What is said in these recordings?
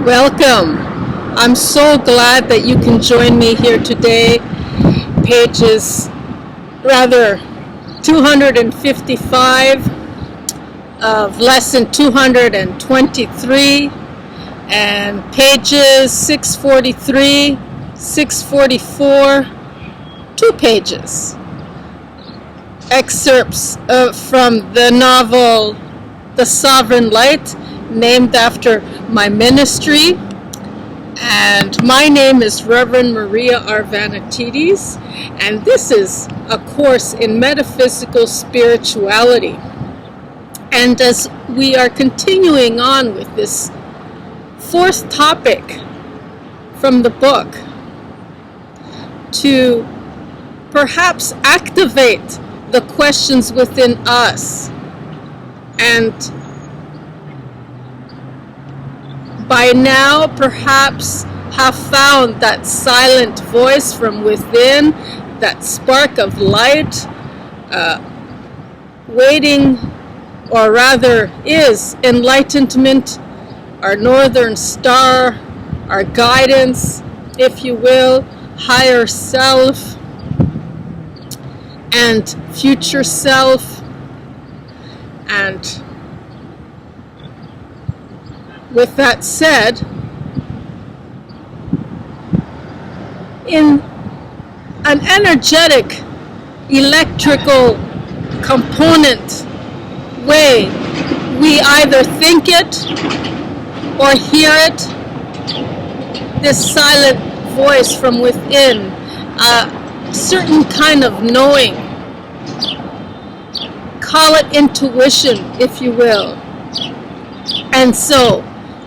Welcome. I'm so glad that you can join me here today. Pages, 255 of lesson 223 and pages 643, 644, 2 pages. Excerpts from the novel TheSovereignLight, named after my ministry. And my name is Reverend Maria Arvanitidis, and this is a course in metaphysical spirituality. And as we are continuing on with this 4th topic from the book, to perhaps activate the questions within us, and by now perhaps have found that silent voice from within, that spark of light, waiting, or rather is enlightenment, our northern star, our guidance, if you will, higher self and future self. And with that said, in an energetic, electrical component way, we either think it or hear it, this silent voice from within, a certain kind of knowing. Call it intuition, if you will. And so,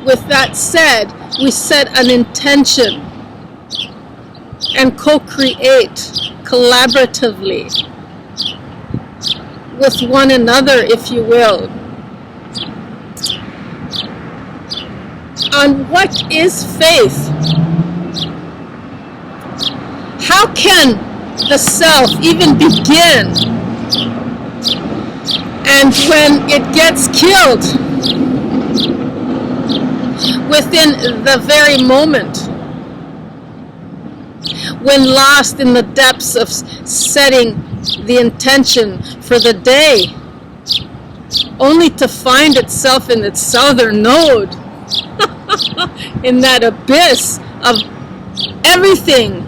with that said, we set an intention and co-create collaboratively with one another, if you will, on what is faith. How can the self even begin? And when it gets killed, within the very moment, when lost in the depths of setting the intention for the day, only to find itself in its southern node, in that abyss of everything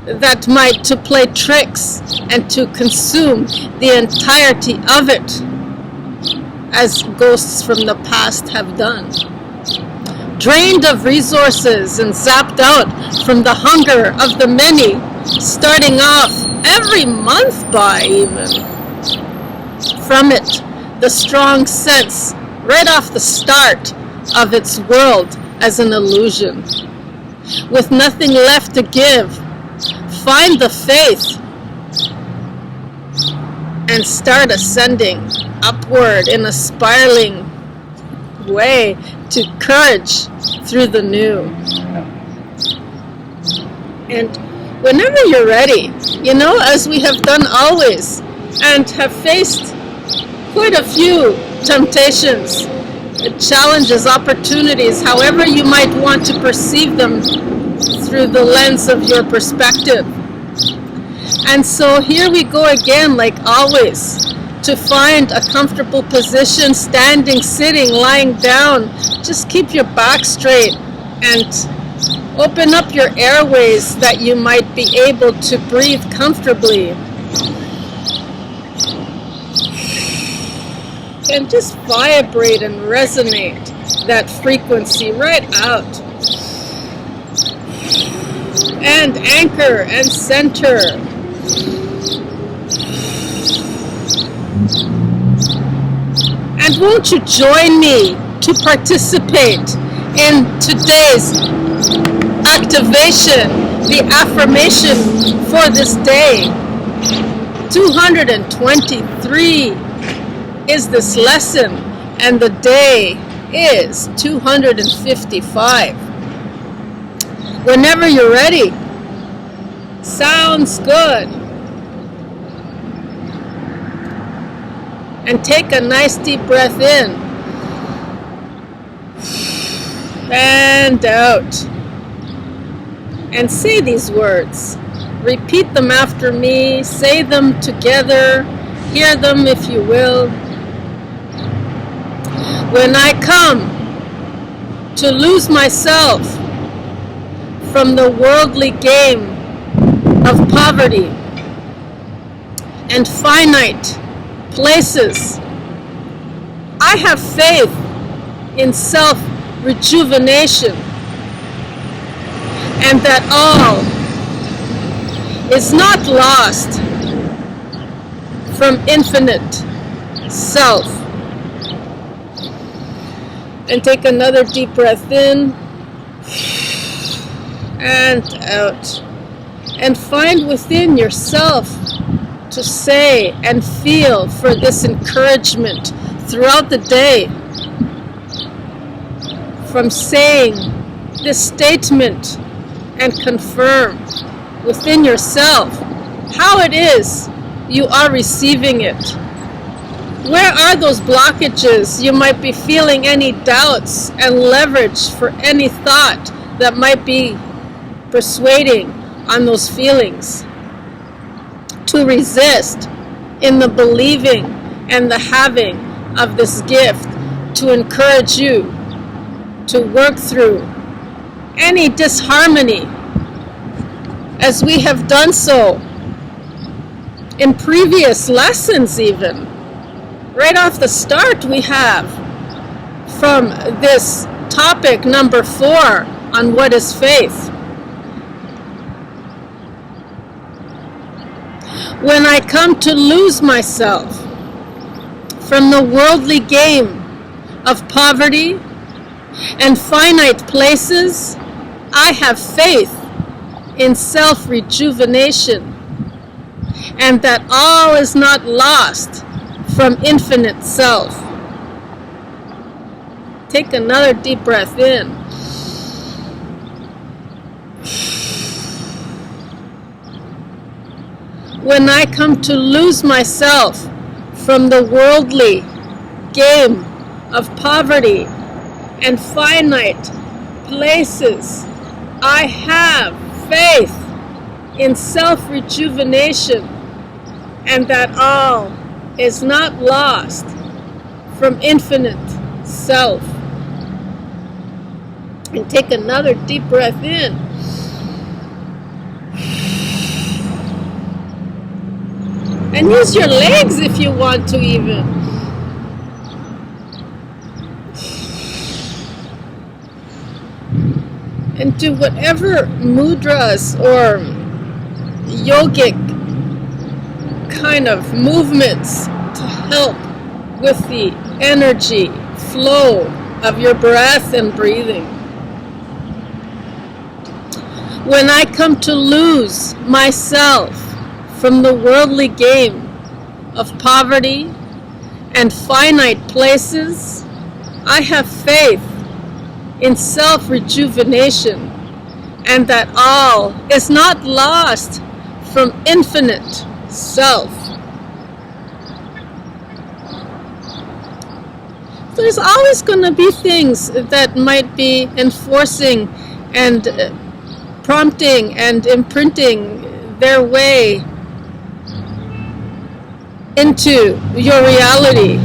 that might to play tricks and to consume the entirety of it, as ghosts from the past have done. Drained of resources and zapped out from the hunger of the many, starting off every month by even. From it, the strong sense, right off the start, of its world as an illusion. With nothing left to give, find the faith and start ascending upward in a spiraling way to courage through the new. And whenever you're ready, as we have done always, and have faced quite a few temptations, challenges, opportunities, however you might want to perceive them through the lens of your perspective. And so here we go again, like always, to find a comfortable position, standing, sitting, lying down. Just keep your back straight and open up your airways that you might be able to breathe comfortably. And just vibrate and resonate that frequency right out. And anchor and center. And won't you join me to participate in today's activation, the affirmation for this day. 223 is this lesson, and the day is 255. Whenever you're ready. Sounds good. And take a nice deep breath in. And and out. And say these words. Repeat them after me. Say them together. Hear them if you will. When I come to lose myself from the worldly game of poverty and finite places, I have faith in self-rejuvenation, and that all is not lost from infinite self. And take another deep breath in and out. And find within yourself to say and feel for this encouragement throughout the day. From saying this statement and confirm within yourself how it is you are receiving it. Where are those blockages you might be feeling, any doubts and leverage for any thought that might be persuading on those feelings? To resist in the believing and the having of this gift, to encourage you to work through any disharmony, as we have done so in previous lessons. Even right off the start, we have from this topic number 4 on what is faith. When I come to lose myself from the worldly game of poverty and finite places, I have faith in self-rejuvenation, and that all is not lost from infinite self. Take another deep breath in. When I come to lose myself from the worldly game of poverty and finite places, I have faith in self-rejuvenation, and that all is not lost from infinite self. And take another deep breath in. And use your legs if you want to even. And do whatever mudras or yogic kind of movements to help with the energy flow of your breath and breathing. When I come to lose myself from the worldly game of poverty and finite places, I have faith in self-rejuvenation, and that all is not lost from infinite self. There's always going to be things that might be enforcing and prompting and imprinting their way into your reality,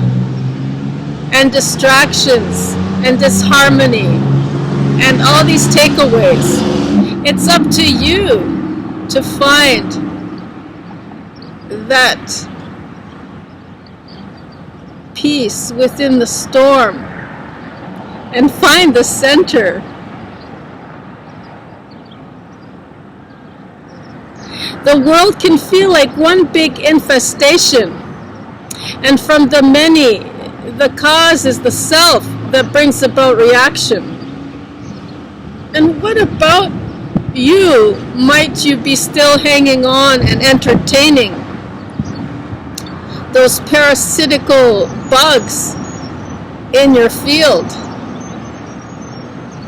and distractions and disharmony and all these takeaways. It's up to you to find that peace within the storm and find the center. The world can feel like one big infestation, and from the many, the cause is the self that brings about reaction. And what about you? Might you be still hanging on and entertaining those parasitical bugs in your field?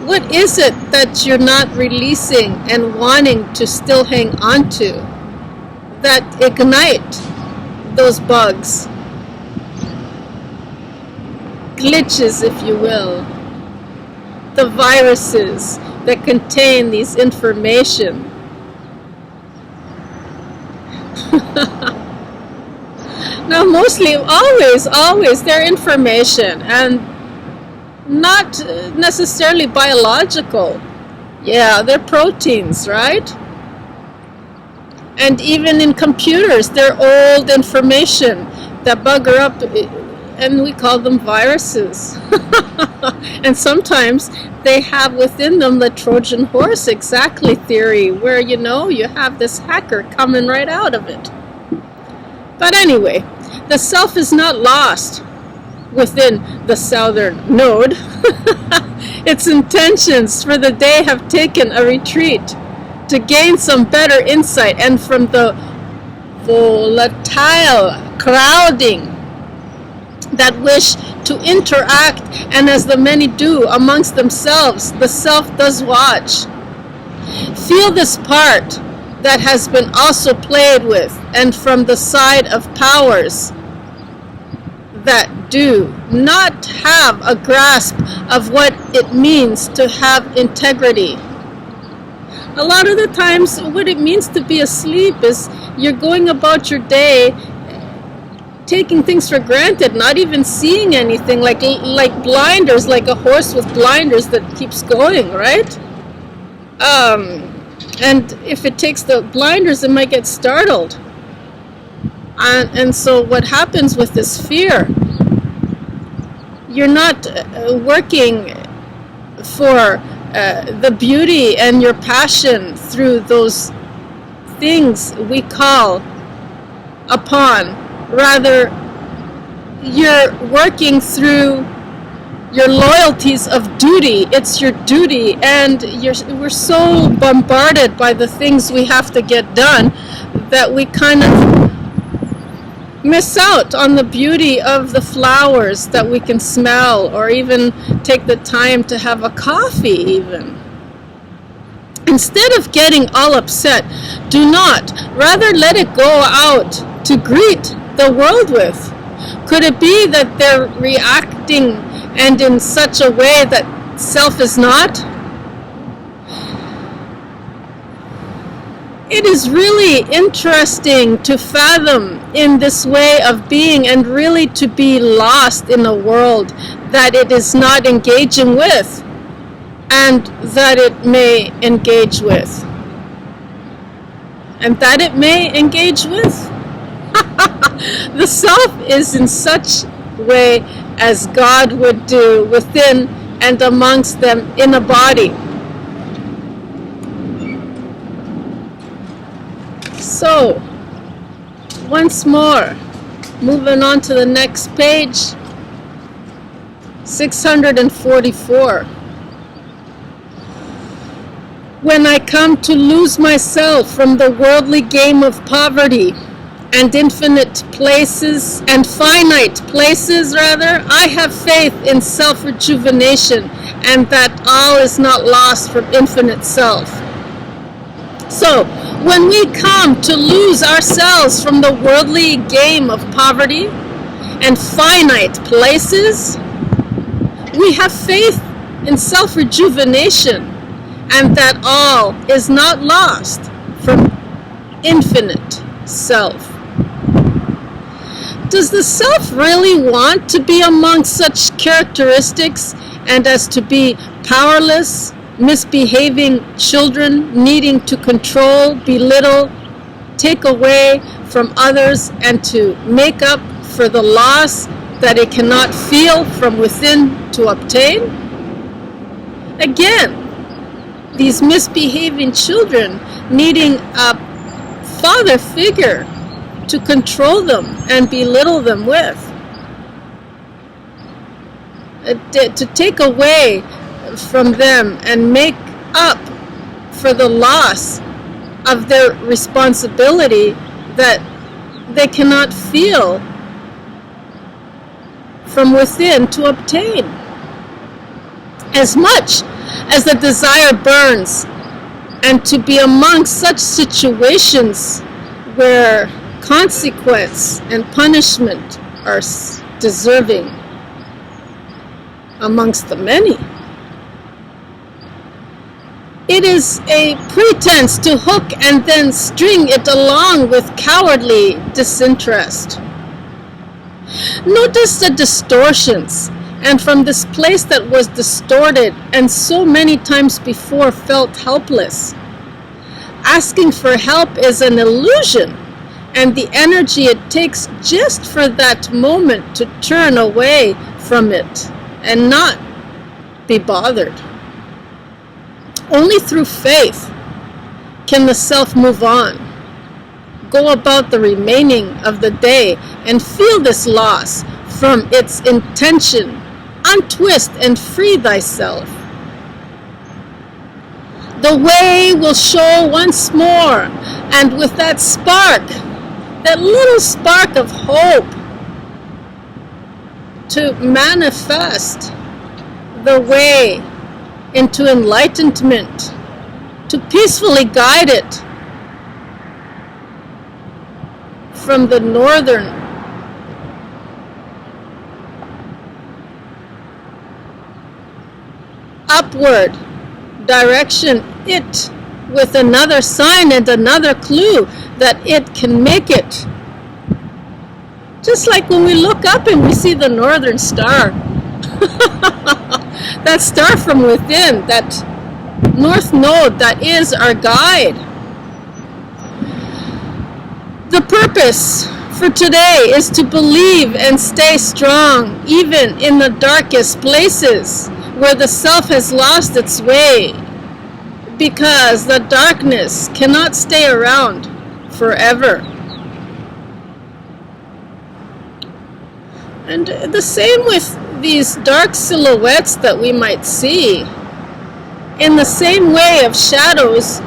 What is it that you're not releasing and wanting to still hang on to that ignite those bugs? Glitches, if you will. the viruses that contain these information. Now, mostly, always, they're information and not necessarily biological. Yeah, they're proteins, right? And even in computers, they're old information that bugger up, and we call them viruses. And sometimes they have within them the Trojan horse exactly theory, where you have this hacker coming right out of it. But anyway, the self is not lost within the southern node. Its intentions for the day have taken a retreat to gain some better insight, and from the volatile crowding that wish to interact, and as the many do amongst themselves, the self does watch. Feel this part that has been also played with, and from the side of powers that do not have a grasp of what it means to have integrity. A lot of the times what it means to be asleep is you're going about your day taking things for granted, not even seeing anything, like blinders, like a horse with blinders that keeps going, right? And if it takes the blinders, it might get startled. And so what happens with this fear, you're not working for the beauty and your passion through those things we call upon. Rather, you're working through your loyalties of duty. It's your duty, and we're so bombarded by the things we have to get done that we kind of miss out on the beauty of the flowers that we can smell, or even take the time to have a coffee even. Instead of getting all upset, do not. Rather let it go out to greet the world with. Could it be that they're reacting and in such a way that self is not? It is really interesting to fathom in this way of being, and really to be lost in a world that it is not engaging with, and that it may engage with. And that it may engage with? The self is in such way as God would do within and amongst them in a body. So, once more, moving on to the next page, 644. When I come to lose myself from the worldly game of poverty, and infinite places, and finite places rather, I have faith in self-rejuvenation, and that all is not lost from infinite self. So, when we come to lose ourselves from the worldly game of poverty and finite places, we have faith in self-rejuvenation, and that all is not lost from infinite self. Does the self really want to be among such characteristics, and as to be powerless, misbehaving children, needing to control, belittle, take away from others, and to make up for the loss that it cannot feel from within to obtain? Again, these misbehaving children needing a father figure to control them and belittle them with, to take away from them and make up for the loss of their responsibility that they cannot feel from within to obtain. As much as the desire burns, and to be among such situations where consequence and punishment are deserving amongst the many. It is a pretense to hook and then string it along with cowardly disinterest. Notice the distortions, and from this place that was distorted and so many times before felt helpless. Asking for help is an illusion, and the energy it takes just for that moment to turn away from it and not be bothered. Only through faith can the self move on, go about the remaining of the day and feel this loss from its intention, untwist and free thyself. The way will show once more, and with that spark, that little spark of hope, to manifest the way into enlightenment, to peacefully guide it from the northern upward direction, it with another sign and another clue that it can make it. Just like when we look up and we see the northern star. That star from within, that north node that is our guide. The purpose for today is to believe and stay strong, even in the darkest places where the self has lost its way, because the darkness cannot stay around forever. And the same with these dark silhouettes that we might see. In the same way of shadows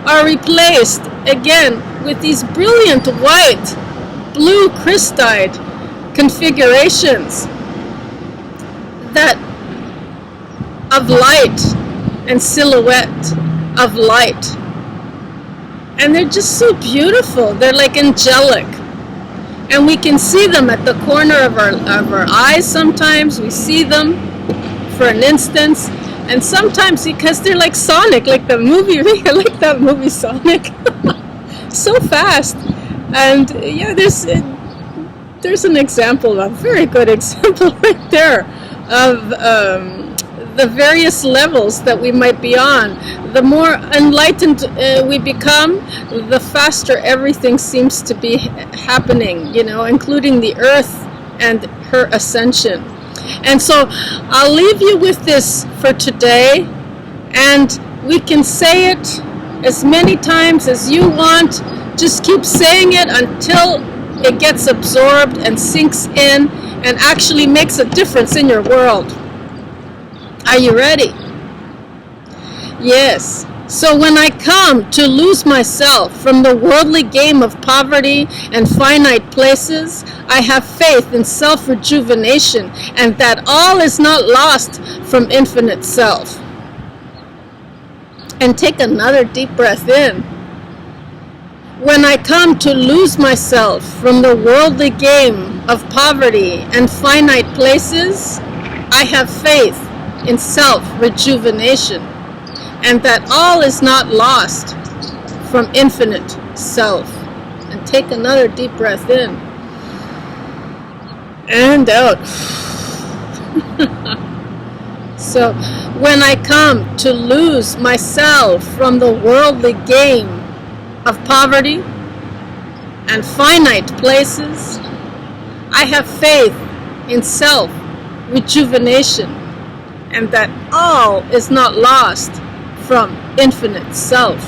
are replaced again with these brilliant white, blue crystallite configurations that of light and silhouette of light. And they're just so beautiful. They're like angelic. And we can see them at the corner of our eyes sometimes. We see them for an instance. And sometimes because they're like Sonic, like the movie, I like that movie Sonic. So fast. And yeah, there's an example, a very good example right there of the various levels that we might be on. The more enlightened we become, the faster everything seems to be happening, including the earth and her ascension. And so I'll leave you with this for today, and we can say it as many times as you want. Just keep saying it until it gets absorbed and sinks in and actually makes a difference in your world. Are you ready? Yes. So when I come to lose myself from the worldly game of poverty and finite places, I have faith in self-rejuvenation and that all is not lost from infinite self. And take another deep breath in. When I come to lose myself from the worldly game of poverty and finite places, I have faith in self-rejuvenation, and that all is not lost from infinite self. And take another deep breath in and out. So when I come to lose myself from the worldly game of poverty and finite places, I have faith in self-rejuvenation, and that all is not lost from infinite self.